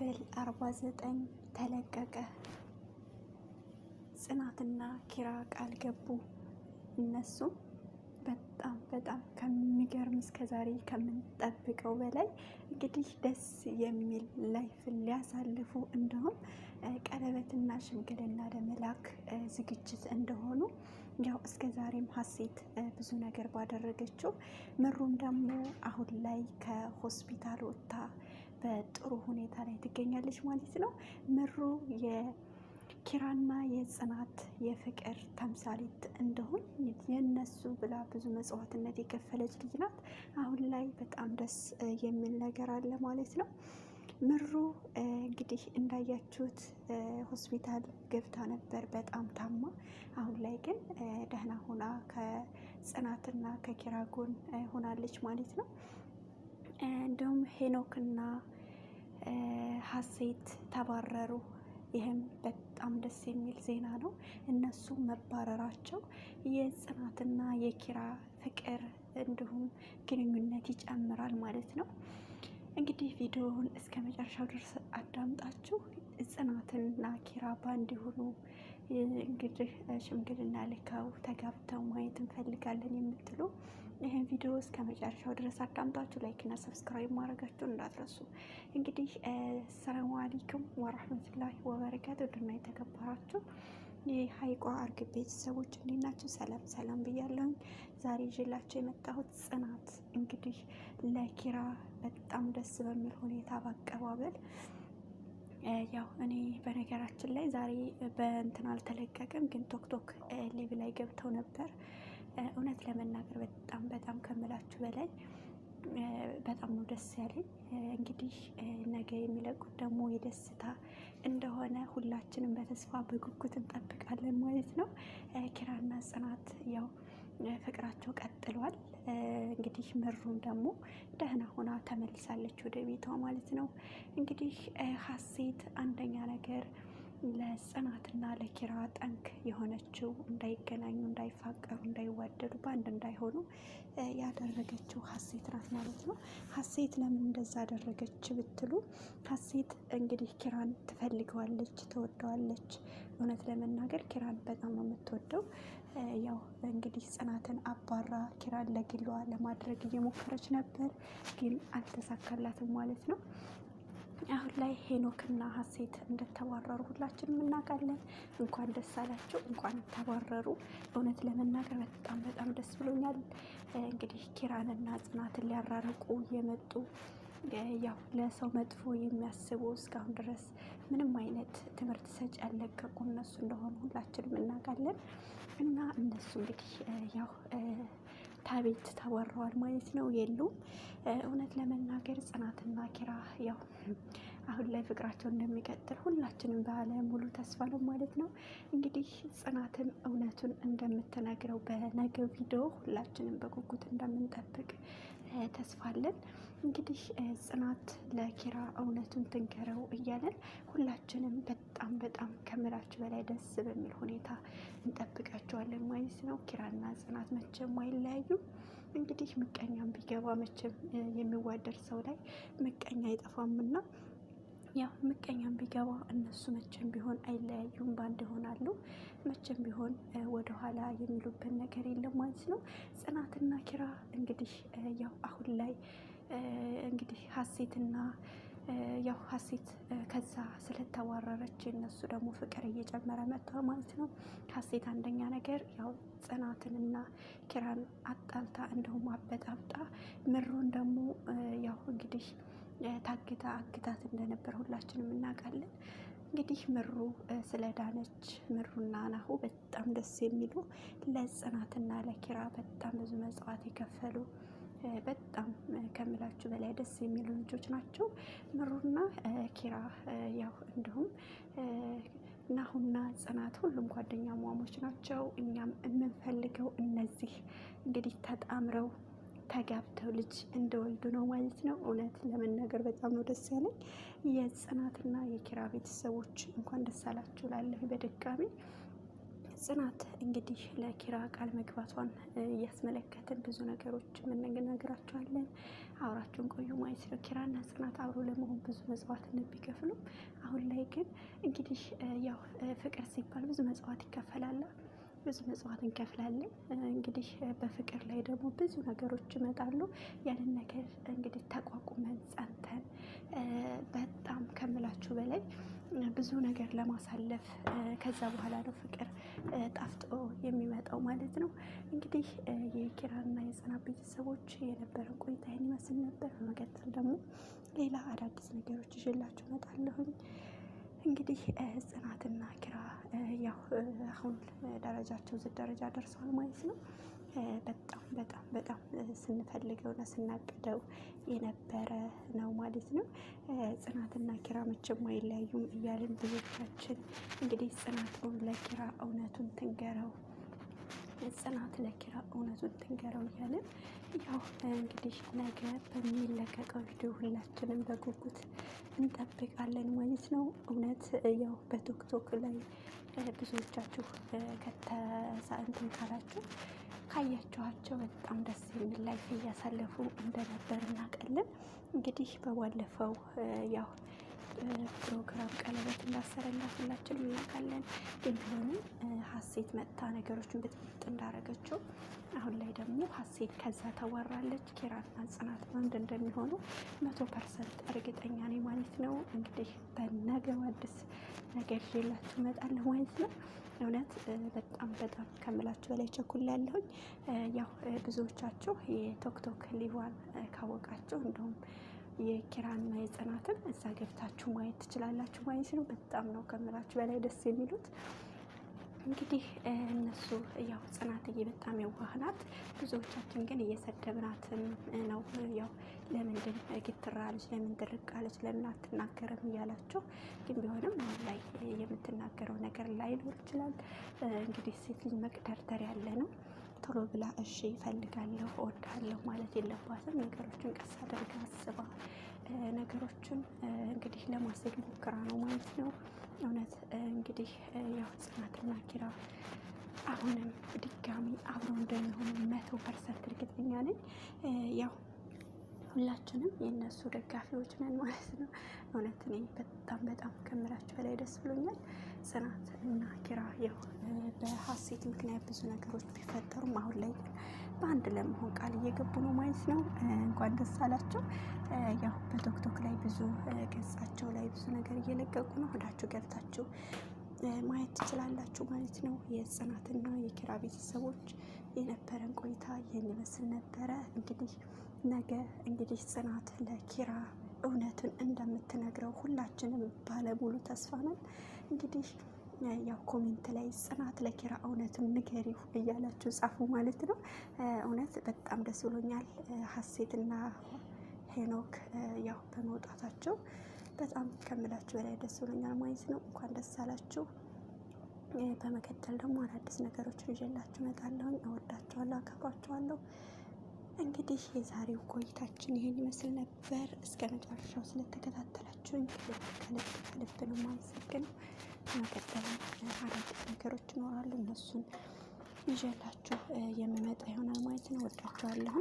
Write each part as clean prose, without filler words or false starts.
ክፍል 49 ተለቀቀ። ጽናትና ኪራ ቃል ገቡ። እነሱም በጣም ከሚገርም እስከዛሬ ከምንጠብቀው በላይ እንግዲህ ደስ የሚል ላይፍ ሊያሳልፉ እንደሆን ቀለበትና ሽምግልና ለመላክ ዝግጅት እንደሆኑ ያው እስከ ዛሬም ሀሴት ብዙ ነገር ባደረገችው ምሩም ደግሞ አሁን ላይ ከሆስፒታል ወጥታ በጥሩ ሁኔታ ላይ ትገኛለች ማለት ነው። ምሩ የኪራና የጽናት የፍቅር ተምሳሌት እንደሆን የነሱ ብላ ብዙ መስዋዕትነት የከፈለች ልጅ ናት። አሁን ላይ በጣም ደስ የሚል ነገር አለ ማለት ነው። ምሩ እንግዲህ እንዳያችሁት ሆስፒታል ገብታ ነበር በጣም ታማ። አሁን ላይ ግን ደህና ሆና ከጽናትና ከኪራ ጎን ሆናለች ማለት ነው። እንዲሁም ሄኖክና ሀሴት ተባረሩ። ይህም በጣም ደስ የሚል ዜና ነው። እነሱ መባረራቸው የጽናትና የኪራ ፍቅር እንዲሁም ግንኙነት ይጨምራል ማለት ነው። እንግዲህ ቪዲዮውን እስከ መጨረሻው ድረስ አዳምጣችሁ ጽናትና ኪራ ባንድ ሆኑ እንግዲህ ሽምግልና ልከው ተጋብተው ማየት እንፈልጋለን የምትሉ ይህን ቪዲዮ እስከ መጨረሻው ድረስ አዳምጣችሁ ላይክ እና ሰብስክራይብ ማድረጋችሁን እንዳትረሱ። እንግዲህ ሰላሙ አለይኩም ወራህመቱላሂ ወበረካቱ። ድና የተከበራችሁ የሀይቋ እርግብ ቤተሰቦች እንዴት ናችሁ? ሰላም ብያለሁኝ። ዛሬ ይዤላችሁ የመጣሁት ጽናት እንግዲህ ለኪራ በጣም ደስ በሚል ሁኔታ በአቀባበል ያው እኔ በነገራችን ላይ ዛሬ በእንትን አልተለቀቅም፣ ግን ቶክቶክ ሊቭ ላይ ገብተው ነበር። እውነት ለመናገር በጣም ከምላችሁ በላይ በጣም ነው ደስ ያለኝ። እንግዲህ ነገ የሚለቁት ደግሞ የደስታ እንደሆነ ሁላችንም በተስፋ በጉጉት እንጠብቃለን ማለት ነው። ኪራና ጽናት ያው ፍቅራቸው ቀጥሏል። እንግዲህ ምሩም ደግሞ ደህና ሆና ተመልሳለች ወደ ቤቷ ማለት ነው። እንግዲህ ሀሴት አንደኛ ነገር ለጽናትና ለኪራ ጠንክ የሆነችው እንዳይገናኙ፣ እንዳይፋቀሩ፣ እንዳይዋደዱ፣ በአንድ እንዳይሆኑ ያደረገችው ሀሴት ናት ማለት ነው። ሀሴት ለምን እንደዛ አደረገች ብትሉ ሀሴት እንግዲህ ኪራን ትፈልገዋለች፣ ትወደዋለች። እውነት ለመናገር ኪራን በጣም ነው የምትወደው። ያው እንግዲህ ጽናትን አባራ ኪራን ለግሏ ለማድረግ እየሞከረች ነበር፣ ግን አልተሳካላትም ማለት ነው። አሁን ላይ ሄኖክና ሀሴት እንደተባረሩ ሁላችንም እናውቃለን። እንኳን ደስ አላቸው፣ እንኳን ተባረሩ። እውነት ለመናገር በጣም ደስ ብሎኛል። እንግዲህ ኪራንና ጽናትን ሊያራርቁ የመጡ ያው ለሰው መጥፎ የሚያስቡ እስካሁን ድረስ ምንም አይነት ትምህርት ሰጪ ያለቀቁ እነሱ እንደሆኑ ሁላችንም እናውቃለን። እና እነሱ እንግዲህ ያው ታቤት ተባረዋል ማለት ነው፣ የሉም። እውነት ለመናገር ጽናትና ኪራ ያው አሁን ላይ ፍቅራቸው እንደሚቀጥል ሁላችንም ባለ ሙሉ ተስፋ ነው ማለት ነው። እንግዲህ ጽናትም እውነቱን እንደምትነግረው በነገው ቪዲዮ ሁላችንም በጉጉት እንደምንጠብቅ ተስፋ አለን። እንግዲህ ጽናት ለኪራ እውነቱን ትንገረው እያለን ሁላችንም በጣም ከምላችሁ በላይ ደስ በሚል ሁኔታ እንጠብቃቸዋለን ማለት ነው። ኪራና ጽናት መቼም አይለያዩም። እንግዲህ ምቀኛም ቢገባ መቼም የሚዋደድ ሰው ላይ ምቀኛ አይጠፋምና ያው ምቀኛም ቢገባ እነሱ መቼም ቢሆን አይለያዩም፣ ባንድ ይሆናሉ። መቼም ቢሆን ወደኋላ የሚሉበት ነገር የለም ማለት ነው። ጽናትና ኪራ እንግዲህ ያው አሁን ላይ እንግዲህ ሀሴትና ያው ሀሴት ከዛ ስለተዋረረች እነሱ ደግሞ ፍቅር እየጨመረ መጥቷል ማለት ነው። ሀሴት አንደኛ ነገር ያው ጽናትንና ኪራን አጣልታ እንዲሁም አበጣብጣ ምሩን ደግሞ ያው እንግዲህ አግታት እንደነበር ሁላችንም እናውቃለን። እንግዲህ ምሩ ስለዳነች ምሩና ናሁ በጣም ደስ የሚሉ ለጽናትና ለኪራ በጣም ብዙ መስዋዕት የከፈሉ በጣም ከምላችሁ በላይ ደስ የሚሉ ልጆች ናቸው ምሩና ኪራ። ያው እንዲሁም ናሁና ጽናት ሁሉም ጓደኛ ሟሞች ናቸው። እኛም የምንፈልገው እነዚህ እንግዲህ ተጣምረው ተጋብተው ልጅ እንደወልዱ ነው ማለት ነው። እውነት ለመናገር በጣም ነው ደስ ያለኝ። የጽናትና የኪራ ቤተሰቦች እንኳን ደስ አላችሁ ላለሁ በድጋሚ ጽናት እንግዲህ ለኪራ ቃል መግባቷን እያስመለከትን ብዙ ነገሮች የምንነግራቸዋለን። አብራችሁን ቆዩ ማለት ነው። ኪራና ጽናት አብሮ ለመሆን ብዙ መስዋዕትነት ቢከፍሉም አሁን ላይ ግን እንግዲህ ያው ፍቅር ሲባል ብዙ መስዋዕት ይከፈላል። ብዙ መስዋዕት እንከፍላለን። እንግዲህ በፍቅር ላይ ደግሞ ብዙ ነገሮች ይመጣሉ። ያንን ነገር እንግዲህ ተቋቁመን ጸንተን በጣም ከምላችሁ በላይ ብዙ ነገር ለማሳለፍ ከዛ በኋላ ነው ፍቅር ጣፍጦ የሚመጣው ማለት ነው። እንግዲህ የኪራና የጽናት ቤተሰቦች የነበረን ቆይታ ይህን ይመስል ነበር። በመቀጠል ደግሞ ሌላ አዳዲስ ነገሮች ይዤላችሁ እመጣለሁኝ። እንግዲህ ጽናትና ኪራ ያው አሁን ደረጃቸው እዚህ ደረጃ ደርሰዋል ማለት ነው። በጣም በጣም በጣም ስንፈልገውና ስናቅደው የነበረ ነው ማለት ነው። ጽናትና ኪራ መቼም አይለያዩም እያልን ብዙዎቻችን እንግዲህ ጽናት ለኪራ እውነቱን ትንገረው፣ ጽናት ለኪራ እውነቱን ትንገረው እያልን ያው እንግዲህ ነገ በሚለቀቀው ቪዲዮ ሁላችንም በጉጉት እንጠብቃለን ማለት ነው። እውነት ያው በቲክቶክ ላይ ብዙዎቻችሁ እንትን ካላችሁ ካያችኋቸው በጣም ደስ የሚል ላይፍ እያሳለፉ እንደነበር እናውቃለን። እንግዲህ በባለፈው ያው ፕሮግራም ቀለበት እንዳሰረላት ሁላችንም እናውቃለን። ግን ቢሆንም ሀሴት መጥታ ነገሮችን ብጥብጥ እንዳረገችው አሁን ላይ ደግሞ ሀሴት ከዛ ተወራለች። ኪራና ጽናት አንድ እንደሚሆኑ 100% እርግጠኛ ነኝ ማለት ነው። እንግዲህ በነገው አዲስ ነገር ይዤላችሁ እመጣለሁ ማለት ነው። እውነት በጣም በጣም ከምላችሁ በላይ ቸኩላለሁኝ። ያው ብዙዎቻችሁ የቶክቶክ ሊቫን ካወቃችሁ እንዲሁም የኪራና የጽናትን እዛ ገብታችሁ ማየት ትችላላችሁ ማለት ነው። በጣም ነው ከምላችሁ በላይ ደስ የሚሉት። እንግዲህ እነሱ ያው ጽናትዬ በጣም የዋህ ናት። ብዙዎቻችን ግን እየሰደብናትን ነው። ያው ለምንድን ግትራ አለች፣ ለምን ድርቅ አለች፣ ለምን አትናገርም እያላቸው ግን ቢሆንም አሁን ላይ የምትናገረው ነገር ላይኖር ይችላል። እንግዲህ ሴት ልጅ መቅደርደር ያለ ነው። ቶሎ ብላ እሺ እፈልጋለሁ እወዳለሁ ማለት የለባትም። ነገሮችን ቀስ አድርጋ አስባ ነገሮችን እንግዲህ ለማስኬድ ሞክራ ነው ማለት ነው። እውነት እንግዲህ ያው ጽናትና ኪራ አሁንም ድጋሚ አብረው እንደሚሆኑ 100% እርግጠኛ ነኝ። ያው ሁላችንም የእነሱ ደጋፊዎች ነን ማለት ነው። እውነት እኔ በጣም በጣም ከምላችሁ በላይ ደስ ብሎኛል። ጽናት እና ኪራ ያው በሀሴት ምክንያት ብዙ ነገሮች ቢፈጠሩም አሁን ላይ ግን በአንድ ለመሆን ቃል እየገቡ ነው ማለት ነው። እንኳን ደስ አላቸው። ያው በቶክቶክ ላይ ብዙ ገጻቸው ላይ ብዙ ነገር እየለቀቁ ነው። ወዳችሁ ገብታችሁ ማየት ትችላላችሁ ማለት ነው። የጽናትና የኪራ ቤተሰቦች የነበረን ቆይታ ይህን ይመስል ነበረ። እንግዲህ ነገ እንግዲህ ጽናት ለኪራ እውነቱን እንደምትነግረው ሁላችንም ባለሙሉ ተስፋ ነን። እንግዲህ ያው ኮሜንት ላይ ጽናት ለኪራ እውነቱን ንገሪው እያላችሁ ጻፉ ማለት ነው። እውነት በጣም ደስ ብሎኛል። ሀሴትና ሄኖክ ያው በመውጣታቸው በጣም ከምላችሁ በላይ ደስ ብሎኛል ማለት ነው። እንኳን ደስ አላችሁ። በመቀጠል ደግሞ አዳዲስ ነገሮችን ይዤላችሁ እመጣለሁ። እወዳችኋለሁ፣ አከብራችኋለሁ። እንግዲህ የዛሬው ቆይታችን ይሄን ይመስል ነበር። እስከ መጨረሻው ስለተከታተላችሁኝ ከልብ ነው የማመሰግነው። በመቀጠል አዳዲስ ነገሮች ይኖራሉ፣ እነሱን ይዤላችሁ የምመጣ ይሆናል ማለት ነው። እወዳችኋለሁ።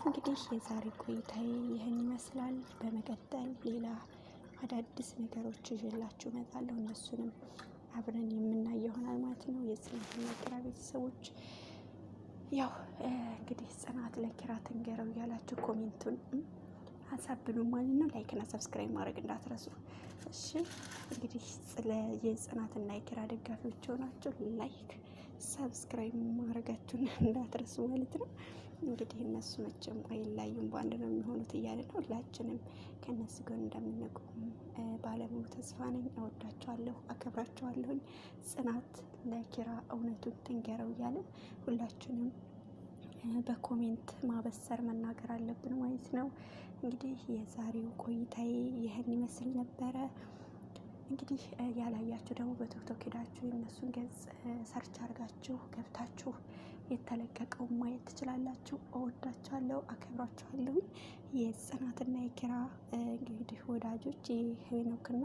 እንግዲህ የዛሬ ቆይታዬ ይህን ይመስላል። በመቀጠል ሌላ አዳዲስ ነገሮች ይዤላችሁ እመጣለሁ። እነሱንም አብረን የምናይ ይሆናል ማለት ነው። የጽናትና ኪራ ቤተሰቦች ያው እንግዲህ ጽናት ለኪራ ትንገረው እያላችሁ ኮሜንቱን አሳብሉ ማለት ነው። ላይክና ሰብስክራይብ ማድረግ እንዳትረሱ እሺ። እንግዲህ የጽናትና የኪራ ደጋፊዎች ሆናችሁ ላይክ ሰብስክራይብ ማድረጋችሁን እንዳትረሱ ማለት ነው። እንግዲህ እነሱ መቼም አይለያዩም፣ በአንድ ነው የሚሆኑት እያለ ነው። ሁላችንም ከእነሱ ጋር እንደምንቆም ባለሙሉ ተስፋ ነኝ። እወዳቸዋለሁ፣ አከብራቸዋለሁኝ። ጽናት ለኪራ እውነቱን ትንገረው እያለን ሁላችንም በኮሜንት ማበሰር መናገር አለብን ማለት ነው። እንግዲህ የዛሬው ቆይታዬ ይህን ይመስል ነበረ። እንግዲህ ያላያችሁ ደግሞ በቲክቶክ ሄዳችሁ የእነሱን ገጽ ሰርች አድርጋችሁ ገብታችሁ የተለቀቀው ማየት ትችላላችሁ። እወዳችኋለሁ፣ አከብራችኋለሁ። የጽናትና የኪራ እንግዲህ ወዳጆች የሄኖክና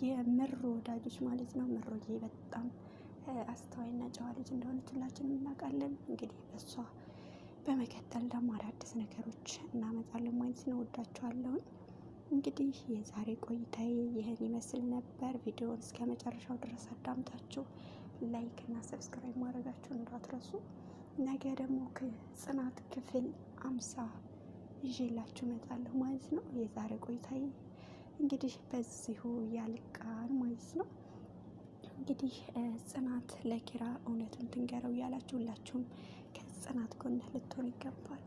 የምሩ ወዳጆች ማለት ነው። ምሩዬ በጣም አስተዋይና ጨዋ ልጅ እንደሆነች ሁላችንም እናውቃለን። እንግዲህ በሷ በመቀጠል ደግሞ አዳዲስ ነገሮች እናመጣለን ማለት ነው። ወዳችኋለሁ። እንግዲህ የዛሬ ቆይታዬ ይህን ይመስል ነበር። ቪዲዮውን እስከ መጨረሻው ድረስ አዳምጣችሁ ላይክ እና ሰብስክራይብ ማድረጋችሁን እንዳትረሱ። ነገ ደግሞ ጽናት ክፍል 50 ይዤላችሁ እመጣለሁ ማለት ነው። የዛሬ ቆይታዬ እንግዲህ በዚሁ ያልቃል ማለት ነው። እንግዲህ ጽናት ለኪራ እውነቱን ትንገረው እያላችሁ ሁላችሁም ከጽናት ጎን ልትሆን ይገባል።